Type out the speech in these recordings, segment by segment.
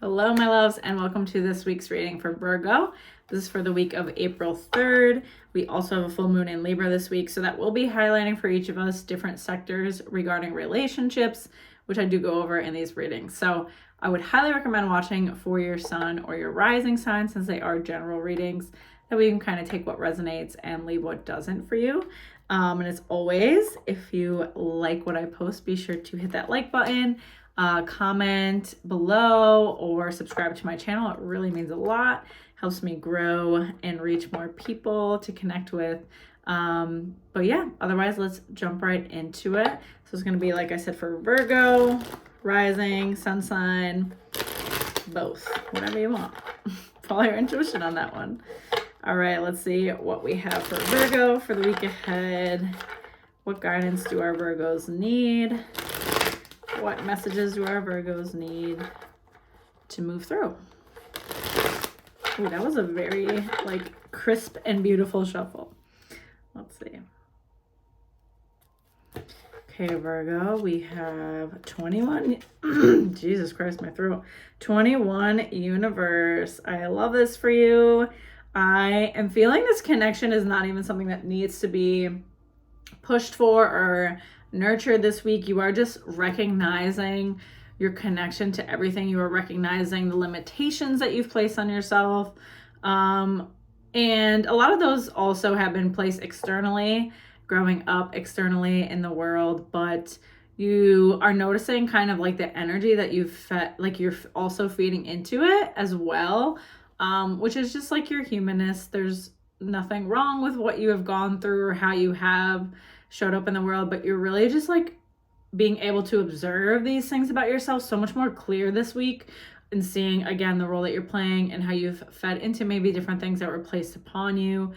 Hello, my loves, and welcome to this week's reading for Virgo. This is for the week of April 3rd. We also have a full moon in Libra this week, so that will be highlighting for each of us different sectors regarding relationships, which I do go over in these readings. So I would highly recommend watching for your sun or your rising sign, since they are general readings, that we can kind of take what resonates and leave what doesn't for you. And as always, if you like what I post, be sure to hit that like button. Comment below or subscribe to my channel. It really means a lot, helps me grow and reach more people to connect with. But yeah, otherwise let's jump right into it. So it's going to be, like I said, for Virgo, rising, sun sign, both, whatever you want. Follow your intuition on that one. All right, let's see what we have for Virgo for the week ahead. What guidance do our Virgos need? What messages do our Virgos need to move through? Ooh, that was a very crisp and beautiful shuffle. Let's see. Okay, Virgo, we have 21. Jesus Christ, my throat. 21 universe. I love this for you. I am feeling this connection is not even something that needs to be pushed for or nurtured this week. You are just recognizing your connection to everything. You are recognizing the limitations that you've placed on yourself. And a lot of those also have been placed externally, growing up externally in the world, but you are noticing kind of like the energy that you've fed, like you're also feeding into it as well, which is just like your humanness. There's nothing wrong with what you have gone through or how you have showed up in the world, but you're really just like being able to observe these things about yourself so much more clear this week, and seeing again the role that you're playing and how you've fed into maybe different things that were placed upon you,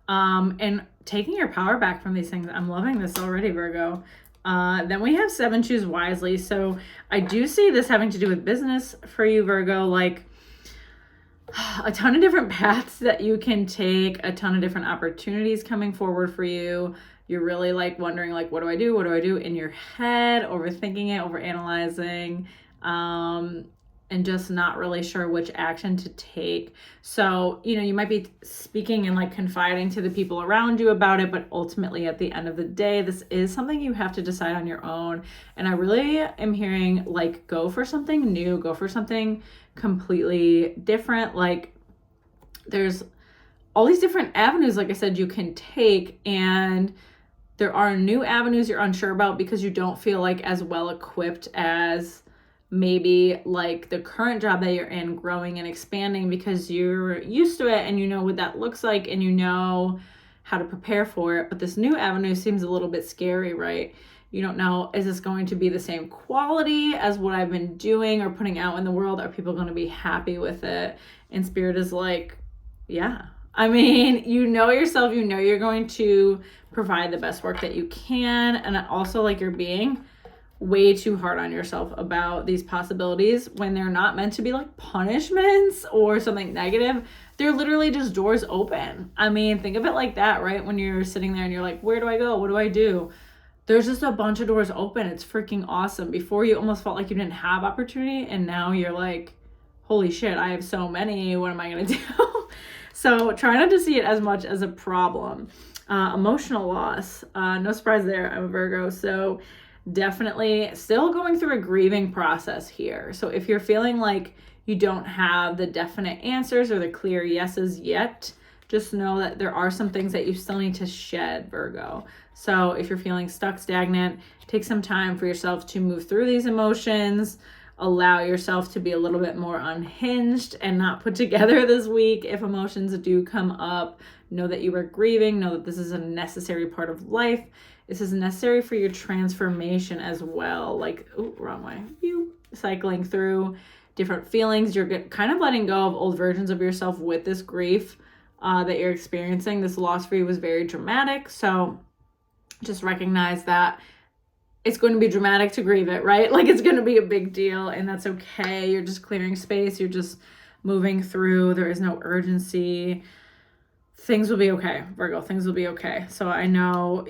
and taking your power back from these things. I'm loving this already, Virgo. Then we have 7, choose wisely. So I do see this having to do with business for you, Virgo, like a ton of different paths that you can take, a ton of different opportunities coming forward for you. You're really like wondering, like, what do I do? What do I do in your head, overthinking it, overanalyzing, and just not really sure which action to take. So, you might be speaking and like confiding to the people around you about it, but ultimately at the end of the day, this is something you have to decide on your own. And I really am hearing like, go for something new, go for something completely different. Like there's all these different avenues, like I said, you can take, and there are new avenues you're unsure about because you don't feel like as well equipped as maybe like the current job that you're in, growing and expanding, because you're used to it and you know what that looks like and you know how to prepare for it. But this new avenue seems a little bit scary, right? You don't know, is this going to be the same quality as what I've been doing or putting out in the world? Are people going to be happy with it? And Spirit is like, yeah. I mean, you know yourself, you know you're going to provide the best work that you can. And also like you're being way too hard on yourself about these possibilities when they're not meant to be like punishments or something negative. They're literally just doors open. I mean, think of it like that, right? When you're sitting there and you're like, where do I go? What do I do? There's just a bunch of doors open. It's freaking awesome. Before you almost felt like you didn't have opportunity, and now you're like, holy shit, I have so many. What am I going to do? So try not to see it as much as a problem. Emotional loss, no surprise there. I'm a Virgo, so definitely still going through a grieving process here. So if you're feeling like you don't have the definite answers or the clear yeses yet, just know that there are some things that you still need to shed, Virgo. So if you're feeling stuck, stagnant, take some time for yourself to move through these emotions. Allow yourself to be a little bit more unhinged and not put together this week. If emotions do come up, know that you are grieving. Know that this is a necessary part of life. This is necessary for your transformation as well. Like, oh, wrong way. You cycling through different feelings. You're kind of letting go of old versions of yourself with this grief that you're experiencing. This loss for you was very dramatic. So just recognize that it's going to be dramatic to grieve it, right? Like it's going to be a big deal, and that's okay. You're just clearing space. You're just moving through. There is no urgency. Things will be okay, Virgo. Things will be okay. So I know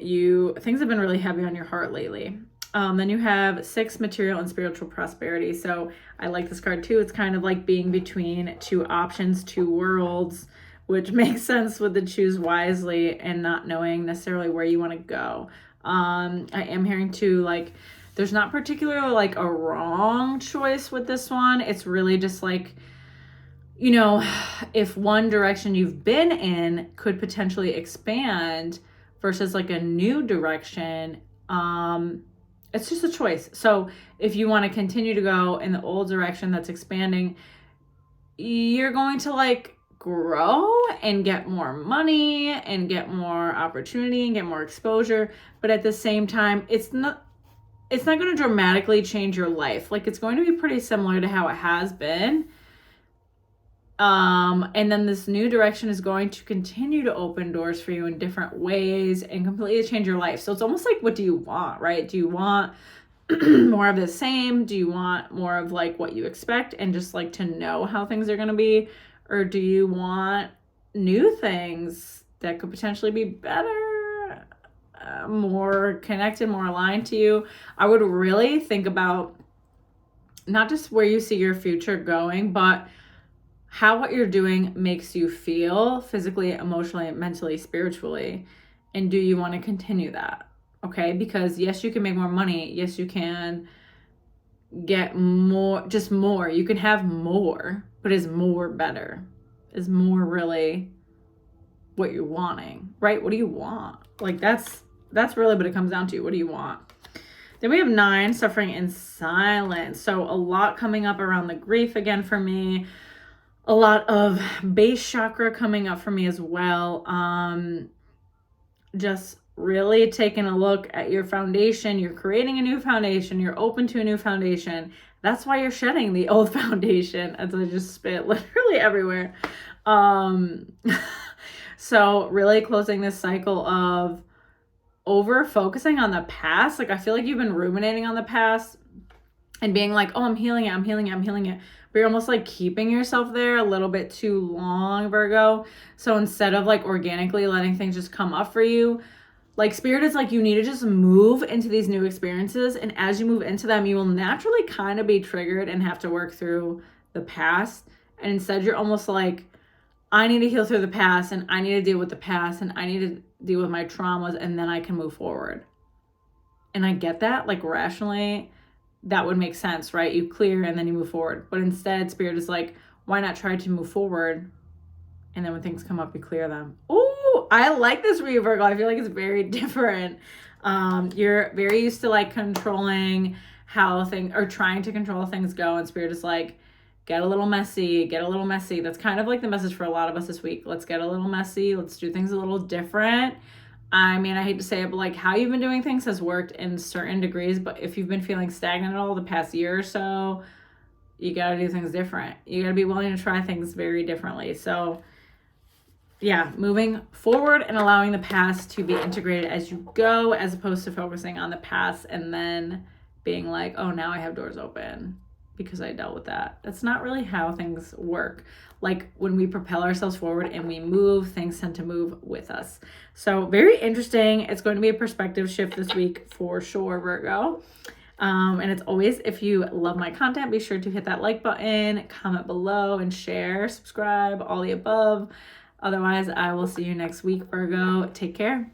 things have been really heavy on your heart lately. Then you have 6, material and spiritual prosperity. So I like this card too. It's kind of like being between two options, two worlds, which makes sense with the choose wisely and not knowing necessarily where you want to go. I am hearing too, like, there's not particularly like a wrong choice with this one. It's really just like, you know, if one direction you've been in could potentially expand versus like a new direction, it's just a choice. So if you want to continue to go in the old direction that's expanding, you're going to like grow and get more money and get more opportunity and get more exposure. But at the same time, it's not going to dramatically change your life. Like, it's going to be pretty similar to how it has been. And then this new direction is going to continue to open doors for you in different ways and completely change your life. So it's almost like, what do you want, right? Do you want more of the same? Do you want more of like what you expect and just like to know how things are going to be? Or do you want new things that could potentially be better, more connected, more aligned to you? I would really think about not just where you see your future going, but how what you're doing makes you feel physically, emotionally, mentally, spiritually. And do you want to continue that? Okay, because yes, you can make more money. Yes, you can get more, just more. You can have more, but is more better? Is more really what you're wanting, right? What do you want? Like, that's really what it comes down to. What do you want? Then we have 9, suffering in silence. So a lot coming up around the grief again for me. A lot of base chakra coming up for me as well. Just really taking a look at your foundation. You're creating a new foundation. You're open to a new foundation. That's why you're shedding the old foundation, as I just spit literally everywhere. So really closing this cycle of over focusing on the past. Like, I feel like you've been ruminating on the past and being like, oh, I'm healing it. But you're almost like keeping yourself there a little bit too long, Virgo. So instead of like organically letting things just come up for you, like, Spirit is like, you need to just move into these new experiences. And as you move into them, you will naturally kind of be triggered and have to work through the past. And instead, you're almost like, I need to heal through the past, and I need to deal with the past, and I need to deal with my traumas, and then I can move forward. And I get that, like, rationally, that would make sense, right? You clear and then you move forward. But instead, Spirit is like, why not try to move forward? And then when things come up, you clear them. Ooh, I like this for you, Virgo. I feel like it's very different. You're very used to like controlling how things, or trying to control how things go. And Spirit is like, get a little messy, get a little messy. That's kind of like the message for a lot of us this week. Let's get a little messy. Let's do things a little different. I mean, I hate to say it, but like how you've been doing things has worked in certain degrees. But if you've been feeling stagnant at all the past year or so, you got to do things different. You got to be willing to try things very differently. So yeah, moving forward and allowing the past to be integrated as you go, as opposed to focusing on the past and then being like, oh, now I have doors open because I dealt with that. That's not really how things work. Like, when we propel ourselves forward and we move, things tend to move with us. So very interesting. It's going to be a perspective shift this week for sure, Virgo. And it's always, if you love my content, be sure to hit that like button, comment below, and share, subscribe, all the above. Otherwise, I will see you next week, Virgo. Take care.